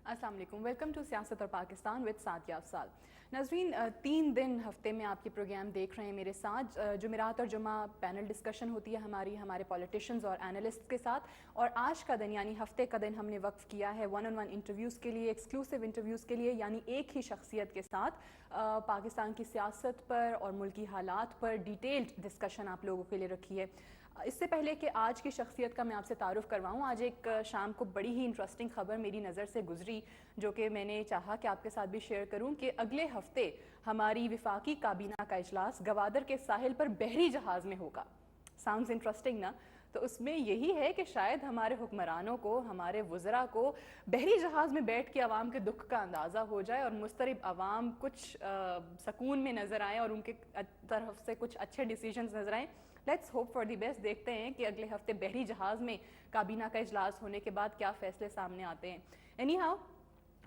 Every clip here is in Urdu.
السلام علیکم، ویلکم ٹو سیاست اور پاکستان وتھ سعدیہ افضال۔ ناظرین، 3 دن ہفتے میں آپ کے پروگرام دیکھ رہے ہیں میرے ساتھ۔ جمعرات اور جمعہ پینل ڈسکشن ہوتی ہے ہمارے پولیٹیشینز اور انالسٹ کے ساتھ، اور آج کا دن یعنی ہفتے کا دن ہم نے وقف کیا ہے 1-on-1 انٹرویوز کے لیے، ایکسکلوسیو انٹرویوز کے لیے، یعنی ایک ہی شخصیت کے ساتھ پاکستان کی سیاست پر اور ملکی حالات پر ڈیٹیلڈ ڈسکشن آپ لوگوں کے لیے رکھی ہے۔ اس سے پہلے کہ آج کی شخصیت کا میں آپ سے تعارف کرواؤں، آج ایک شام کو بڑی ہی انٹرسٹنگ خبر میری نظر سے گزری جو کہ میں نے چاہا کہ آپ کے ساتھ بھی شیئر کروں کہ اگلے ہفتے ہماری وفاقی کابینہ کا اجلاس گوادر کے ساحل پر بحری جہاز میں ہوگا۔ ساؤنڈز انٹرسٹنگ نا؟ تو اس میں یہی ہے کہ شاید ہمارے حکمرانوں کو، ہمارے وزراء کو بحری جہاز میں بیٹھ کے عوام کے دکھ کا اندازہ ہو جائے اور مضطرب عوام کچھ سکون میں نظر آئیں اور ان کے طرف سے کچھ اچھے ڈیسیجنز نظر آئیں۔ Let's hope for the best. دیکھتے ہیں کہ اگلے ہفتے بحری جہاز میں کابینہ کا اجلاس ہونے کے بعد کیا فیصلے سامنے آتے ہیں۔ اینی ہاؤ،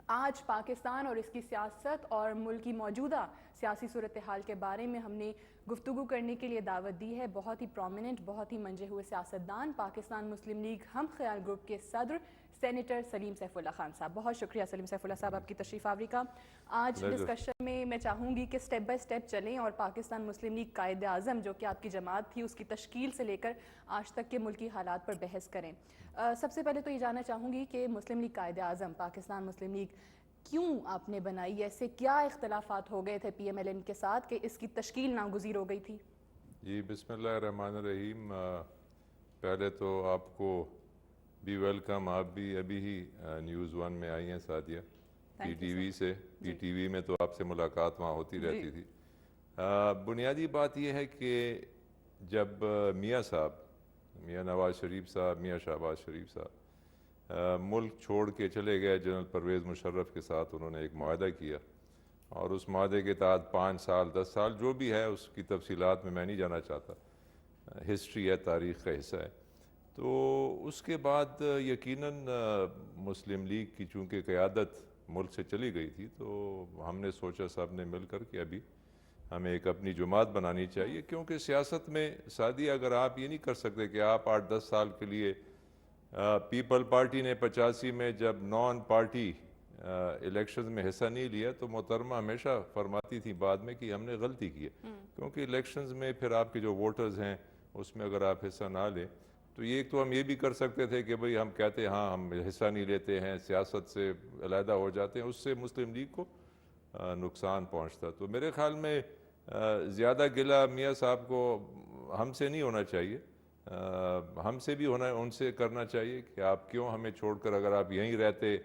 آج پاکستان اور اس کی سیاست اور ملک کی موجودہ سیاسی صورتحال کے بارے میں ہم نے گفتگو کرنے کے لیے دعوت دی ہے بہت ہی پرومیننٹ، بہت ہی منجے ہوئے سیاستدان، پاکستان مسلم لیگ ہم خیال گروپ کے صدر سینیٹر سلیم سیف اللہ خان صاحب۔ بہت شکریہ سلیم سیف اللہ صاحب آپ کی تشریف آوری کا۔ آج ڈسکشن میں چاہوں گی کہ سٹیپ بائی سٹیپ چلیں اور پاکستان مسلم لیگ قائد اعظم جو کہ آپ کی جماعت تھی اس کی تشکیل سے لے کر آج تک کے ملکی حالات پر بحث کریں۔ سب سے پہلے تو یہ جاننا چاہوں گی کہ مسلم لیگ قائد اعظم پاکستان مسلم لیگ کیوں آپ نے بنائی؟ ایسے کیا اختلافات ہو گئے تھے پی ایم ایل این کے ساتھ کہ اس کی تشکیل ناگزیر ہو گئی تھی؟ جی بسم اللہ الرحمن الرحیم۔ پہلے تو آپ کو بھی ویلکم، آپ بھی ابھی ہی نیوز 1 میں آئی ہیں سعدیہ، پی ٹی وی سے۔ پی ٹی وی میں تو آپ سے ملاقات وہاں ہوتی رہتی تھی۔ بنیادی بات یہ ہے کہ جب میاں صاحب، میاں نواز شریف صاحب، میاں شہباز شریف صاحب ملک چھوڑ کے چلے گئے، جنرل پرویز مشرف کے ساتھ انہوں نے ایک معاہدہ کیا، اور اس معاہدے کے تحت 5 سال 10 سال جو بھی ہے اس کی تفصیلات میں نہیں جانا چاہتا، ہسٹری ہے، تاریخ کا حصہ ہے۔ تو اس کے بعد یقیناً مسلم لیگ کی چونکہ قیادت ملک سے چلی گئی تھی، تو ہم نے سوچا سب نے مل کر کہ ابھی ہمیں ایک اپنی جماعت بنانی چاہیے، کیونکہ سیاست میں سعدیہ اگر آپ یہ نہیں کر سکتے کہ آپ 8-10 سال کے لیے پیپل پارٹی نے 85 میں جب نان پارٹی الیکشنز میں حصہ نہیں لیا تو محترمہ ہمیشہ فرماتی تھی بعد میں کہ ہم نے غلطی کی ہے، کیونکہ الیکشنز میں پھر آپ کے جو ووٹرز ہیں اس میں اگر آپ حصہ نہ لیں تو ایک تو ہم یہ بھی کر سکتے تھے کہ بھئی ہم کہتے ہیں ہاں ہم حصہ نہیں لیتے ہیں، سیاست سے علیحدہ ہو جاتے ہیں، اس سے مسلم لیگ کو نقصان پہنچتا۔ تو میرے خیال میں زیادہ گلہ میاں صاحب کو ہم سے نہیں ہونا چاہیے، ہم سے بھی ان سے کرنا چاہیے کہ آپ کیوں ہمیں چھوڑ کر اگر آپ یہیں رہتے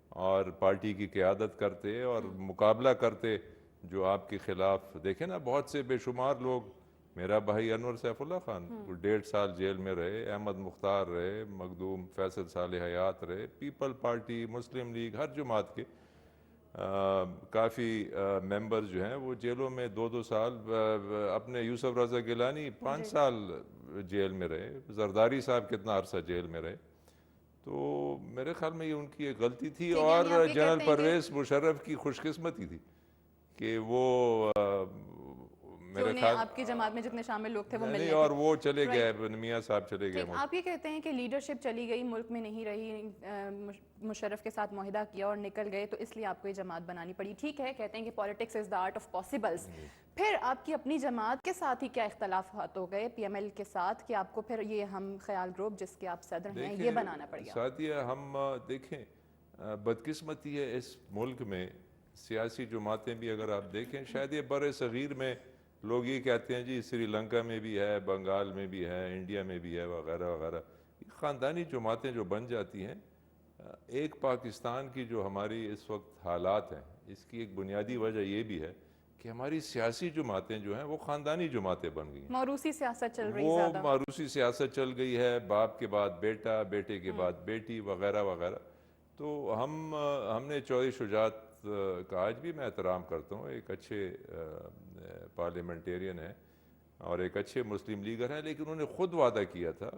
اور پارٹی کی قیادت کرتے اور مقابلہ کرتے جو آپ کے خلاف۔ دیکھیں نا بہت سے بے شمار لوگ، میرا بھائی انور سیف اللہ خان 1.5 سال جیل میں رہے، احمد مختار رہے، مخدوم فیصل صالح حیات رہے، پیپل پارٹی، مسلم لیگ، ہر جماعت کے کافی ممبرز جو ہیں وہ جیلوں میں 2-2 سال، اپنے یوسف رضا گیلانی 5 سال جیل میں رہے، زرداری صاحب کتنا عرصہ جیل میں رہے۔ تو میرے خیال میں یہ ان کی ایک غلطی تھی، اور جنرل پرویز مشرف کی خوش قسمتی تھی کہ وہ میرے خیال آپ کی جماعت میں جتنے شامل لوگ تھے وہ نہیں، اور وہ چلے گئے، میاں صاحب چلے گئے۔ آپ یہ کہتے ہیں کہ لیڈرشپ چلی گئی، ملک میں نہیں رہی، مشرف کے ساتھ معاہدہ کیا اور نکل گئے، تو اس لیے آپ کو یہ جماعت بنانی پڑی۔ ٹھیک ہے، کہتے ہیں کہ politics is the art of possibles. پھر آپ کی اپنی جماعت کے ساتھ ہی کیا اختلافات ہو گئے پی ایم ایل کے ساتھ کہ آپ کو پھر یہ ہم خیال گروپ جس کے آپ صدر ہیں یہ بنانا پڑ گیا؟ ساتھیہ ہم دیکھیں، بدقسمتی ہے اس ملک میں، سیاسی جماعتیں بھی اگر آپ دیکھیں، شاید یہ بر صغیر میں لوگ یہ کہتے ہیں جی سری لنکا میں بھی ہے، بنگال میں بھی ہے، انڈیا میں بھی ہے، وغیرہ وغیرہ، خاندانی جماعتیں جو بن جاتی ہیں۔ ایک پاکستان کی جو ہماری اس وقت حالات ہیں، اس کی ایک بنیادی وجہ یہ بھی ہے کہ ہماری سیاسی جماعتیں جو ہیں وہ خاندانی جماعتیں بن گئی ہیں، موروثی سیاست چل رہی وہ زیادہ، موروثی سیاست چل گئی ہے، باپ کے بعد بیٹا، بیٹے کے بعد بیٹی، وغیرہ وغیرہ۔ تو ہم نے چودھری شجاعت کا آج بھی میں احترام کرتا ہوں، ایک اچھے پارلیمنٹیرین ہیں اور ایک اچھے مسلم لیڈر ہیں، لیکن انہوں نے خود وعدہ کیا تھا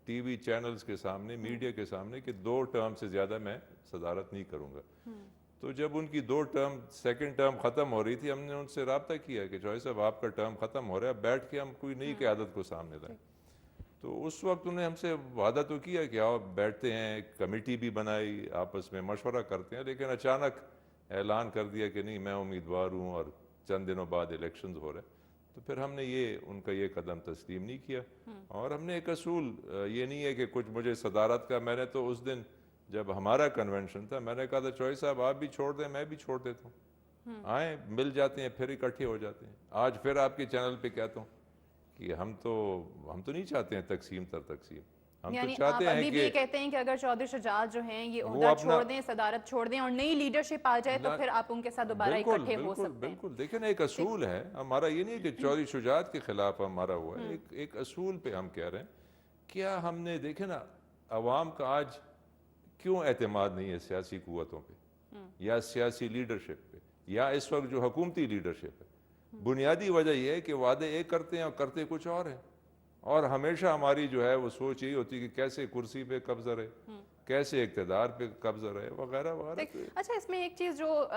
ٹی وی چینلز کے سامنے، میڈیا کے سامنے کہ 2 ٹرم سے زیادہ میں صدارت نہیں کروں گا۔ تو جب ان کی 2 ٹرم، سیکنڈ ٹرم ختم ہو رہی تھی، ہم نے ان سے رابطہ کیا کہ چوہدری صاحب آپ کا ٹرم ختم ہو رہا ہے، بیٹھ کے ہم کوئی نئی قیادت کو سامنے لائیں۔ تو اس وقت انہیں ہم سے وعدہ تو کیا کہ آؤ بیٹھتے ہیں, کمیٹی بھی بنائی, آپس میں مشورہ کرتے ہیں, لیکن اچانک اعلان کر دیا کہ نہیں میں امیدوار ہوں اور چند دنوں بعد الیکشنز ہو رہے ہیں. تو پھر ہم نے ان کا یہ قدم تسلیم نہیں کیا. اور ہم نے ایک اصول, یہ نہیں ہے کہ کچھ مجھے صدارت کا, میں نے تو اس دن جب ہمارا کنونشن تھا میں نے کہا تھا چوہے صاحب آپ بھی چھوڑ دیں میں بھی چھوڑ دیتا ہوں, آئیں مل جاتے ہیں پھر اکٹھے ہو جاتے ہیں. آج پھر آپ کے چینل پہ کہتا ہوں کہ ہم تو نہیں چاہتے ہیں تقسیم تر تقسیم, ہم تو یعنی آپ چاہتے ہیں ابھی بھی کہ یہ کہتے ہیں کہ اگر چودھری شجاعت جو ہیں یہ وہ عہدہ اپنا چھوڑ دیں, صدارت چھوڑ دیں اور نئی لیڈرشپ آ جائے تو پھر آپ ان کے ساتھ دوبارہ بالکل اکٹھے ہو بالکل سکتے ہیں. بالکل دیکھیں نا ایک اصول ہے ہمارا, یہ نہیں کہ چودھری شجاعت کے خلاف ہمارا ہوا ہے, ایک اصول پہ ہم کہہ رہے ہیں. کیا ہم نے دیکھیں نا عوام کا آج کیوں اعتماد نہیں ہے سیاسی قوتوں پہ یا سیاسی لیڈرشپ پہ یا اس وقت جو حکومتی لیڈرشپ ہے؟ بنیادی وجہ یہ ہے کہ وعدے ایک کرتے ہیں اور کرتے کچھ اور ہیں, اور ہمیشہ ہماری جو ہے وہ سوچ یہی ہوتی ہے کہ کیسے کرسی پہ قبضہ رہے, کیسے اقتدار پہ قبضہ رہے, وغیرہ وغیرہ. اچھا اس میں ایک چیز جو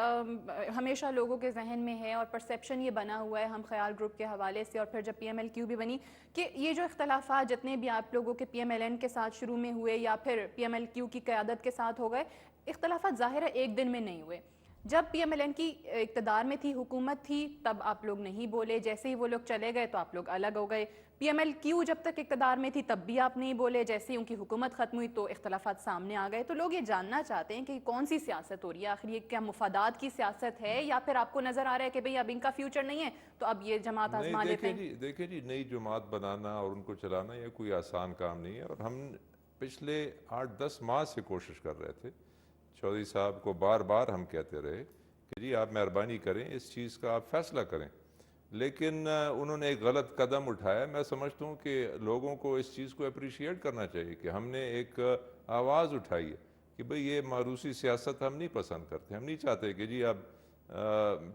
ہمیشہ لوگوں کے ذہن میں ہے اور پرسیپشن یہ بنا ہوا ہے ہم خیال گروپ کے حوالے سے اور پھر جب پی ایم ایل کیو بھی بنی, کہ یہ جو اختلافات جتنے بھی آپ لوگوں کے پی ایم ایل این کے ساتھ شروع میں ہوئے یا پھر پی ایم ایل کیو کی قیادت کے ساتھ ہو گئے, اختلافات ظاہر ہے ایک دن میں نہیں ہوئے. جب پی ایم ایل این کی اقتدار میں تھی, حکومت تھی, تب آپ لوگ نہیں بولے, جیسے ہی وہ لوگ چلے گئے تو آپ لوگ الگ ہو گئے. پی ایم ایل کیو جب تک اقتدار میں تھی تب بھی آپ نہیں بولے, جیسے ہی ان کی حکومت ختم ہوئی تو اختلافات سامنے آ گئے. تو لوگ یہ جاننا چاہتے ہیں کہ کون سی سیاست ہو رہی ہے آخر, یہ کیا مفادات کی سیاست ہے یا پھر آپ کو نظر آ رہا ہے کہ بھئی اب ان کا فیوچر نہیں ہے تو اب یہ جماعت آزما لیتے ہیں. دیکھیں جی نئی جماعت بنانا اور ان کو چلانا یہ کوئی آسان کام نہیں ہے, اور ہم پچھلے 8-10 ماہ سے کوشش کر رہے تھے. چودھری صاحب کو بار بار ہم کہتے رہے کہ جی آپ مہربانی کریں اس چیز کا آپ فیصلہ کریں, لیکن انہوں نے ایک غلط قدم اٹھایا. میں سمجھتا ہوں کہ لوگوں کو اس چیز کو اپریشیٹ کرنا چاہیے کہ ہم نے ایک آواز اٹھائی ہے کہ بھئی یہ ماروثی سیاست ہم نہیں پسند کرتے, ہم نہیں چاہتے کہ جی اب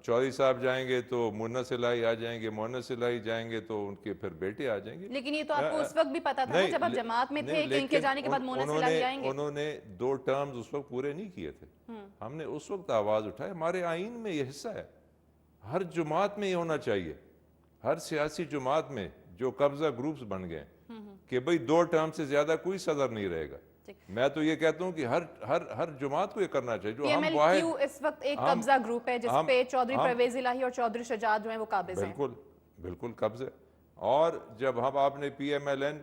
چودھری صاحب جائیں گے تو مونس الہی آ جائیں گے, مونس الہی جائیں گے تو ان کے پھر بیٹے آ جائیں گے. لیکن یہ تو آپ کو اس وقت بھی پتا تھا نا جب آپ جماعت میں تھے کہ ان کے جانے کے بعد مونس الہی آئیں گے. انہوں نے 2 ٹرمز اس وقت پورے نہیں کیے تھے, ہم نے اس وقت آواز اٹھائی. ہمارے آئین میں یہ حصہ ہے, ہر جماعت میں یہ ہونا چاہیے, ہر سیاسی جماعت میں جو قبضہ گروپس بن گئے کہ بھئی 2 ٹرم سے زیادہ کوئی صدر نہیں رہے گا. میں تو یہ کہتا ہوں کہ ہر جماعت کو یہ کرنا چاہیے. جو پی ایم ہم ایل واحد کیو اس وقت ایک قبضہ گروپ ہے جس پہ چودھری پرویز الہی اور چودھری شجاعت جو ہیں وہ قابض ہیں. بالکل قبض ہے. اور جب آپ نے پی ایم ایل این,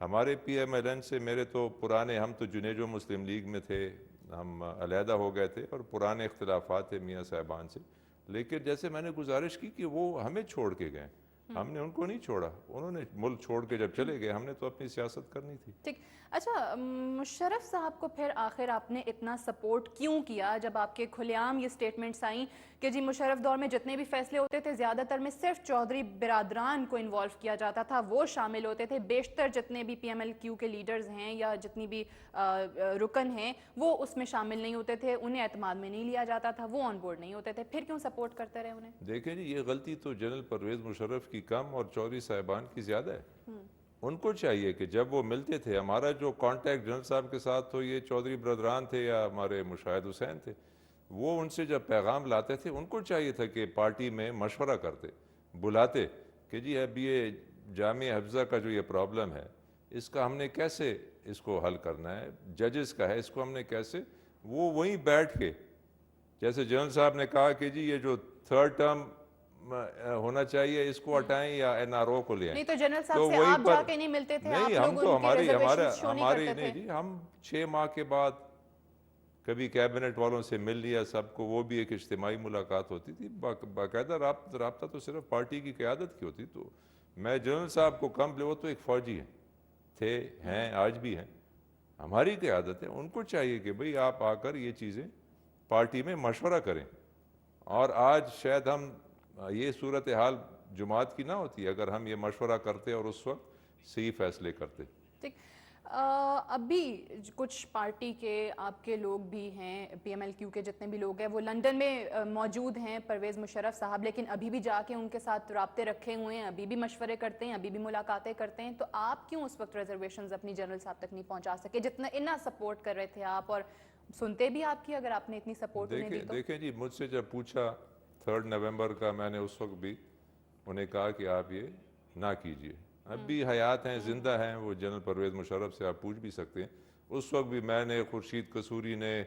ہمارے پی ایم ایل این سے میرے تو پرانے, ہم تو جنیجو مسلم لیگ میں تھے, ہم علیحدہ ہو گئے تھے اور پرانے اختلافات تھے میاں صاحبان سے, لیکن جیسے میں نے گزارش کی کہ وہ ہمیں چھوڑ کے گئے, ہم نے ان کو نہیں چھوڑا, انہوں نے ملک چھوڑ کے جب چلے گئے ہم نے تو اپنی سیاست کرنی تھی. ٹھیک. اچھا مشرف صاحب کو پھر آخر آپ نے اتنا سپورٹ کیوں کیا جب آپ کے کھلے عام یہ سٹیٹمنٹس آئیں کہ جی مشرف دور میں جتنے بھی فیصلے ہوتے تھے زیادہ تر میں صرف چودھری برادران کو انوالو کیا جاتا تھا, وہ شامل ہوتے تھے, بیشتر جتنے بھی پی ایم ایل کیو کے لیڈرز ہیں یا جتنی بھی رکن ہیں وہ اس میں شامل نہیں ہوتے تھے, انہیں اعتماد میں نہیں لیا جاتا تھا, وہ آن بورڈ نہیں ہوتے تھے, پھر کیوں سپورٹ کرتے رہے انہیں؟ دیکھیں جی یہ غلطی تو جنرل پرویز مشرف کی کم اور چودھری صاحبان کی زیادہ ہے. ان کو چاہیے کہ جب وہ ملتے تھے, ہمارا جو کانٹیکٹ جنرل صاحب کے ساتھ تو یہ چودھری برادران تھے یا ہمارے مشاہد حسین تھے, وہ ان سے جب پیغام لاتے تھے ان کو چاہیے تھا کہ پارٹی میں مشورہ کرتے, بلاتے کہ جی اب یہ جامعہ حفظہ کا جو یہ پرابلم ہے اس کا ہم نے کیسے اس کو حل کرنا ہے, ججز کا ہے اس کو ہم نے کیسے, وہ وہیں بیٹھ کے جیسے جنرل صاحب نے کہا کہ جی یہ جو 3rd ٹرم ہونا چاہیے اس کو ہٹائیں یا این آر او کو لے آئیں. نہیں تو جنرل صاحب سے آپ جا کے نہیں ملتے تھے, آپ لوگ ان کے ریزرویشنز شو نہیں کرتے تھے؟ نہیں, ہم 6 ماہ کے بعد کبھی کیبنٹ والوں سے مل لیا سب کو, وہ بھی ایک اجتماعی ملاقات ہوتی تھی, باقاعدہ رابطہ تو صرف پارٹی کی قیادت کی ہوتی. تو میں جنرل صاحب کو کم لے, وہ تو ایک فوجی ہیں, تھے, ہیں, آج بھی ہیں, ہماری قیادت ہے, ان کو چاہیے کہ بھئی آپ آ کر یہ چیزیں پارٹی میں مشورہ کریں. اور آج شاید ہم یہ صورتحال جماعت کی نہ ہوتی اگر ہم یہ مشورہ کرتے اور اس وقت صحیح فیصلے کرتے. ٹھیک. ابھی کچھ پارٹی کے آپ کے لوگ بھی ہیں, پی ایم ایل کیو کے جتنے بھی لوگ ہیں وہ لندن میں موجود ہیں, پرویز مشرف صاحب, لیکن ابھی بھی جا کے ان کے ساتھ رابطے رکھے ہوئے ہیں, ابھی بھی مشورے کرتے ہیں, ابھی بھی ملاقاتیں کرتے ہیں. تو آپ کیوں اس وقت ریزرویشنز اپنی جنرل صاحب تک نہیں پہنچا سکے جتنا اتنا سپورٹ کر رہے تھے آپ, اور سنتے بھی آپ کی اگر آپ نے اتنی سپورٹ انہیں دی تو؟ دیکھیں جی مجھ سے جب پوچھا 3 نومبر کا, میں نے اس وقت بھی انہیں کہا کہ آپ یہ نہ کیجئے, اب بھی حیات ہیں, زندہ ہیں, وہ جنرل پرویز مشرف سے آپ پوچھ بھی سکتے ہیں. اس وقت بھی میں نے, خورشید قصوری نے,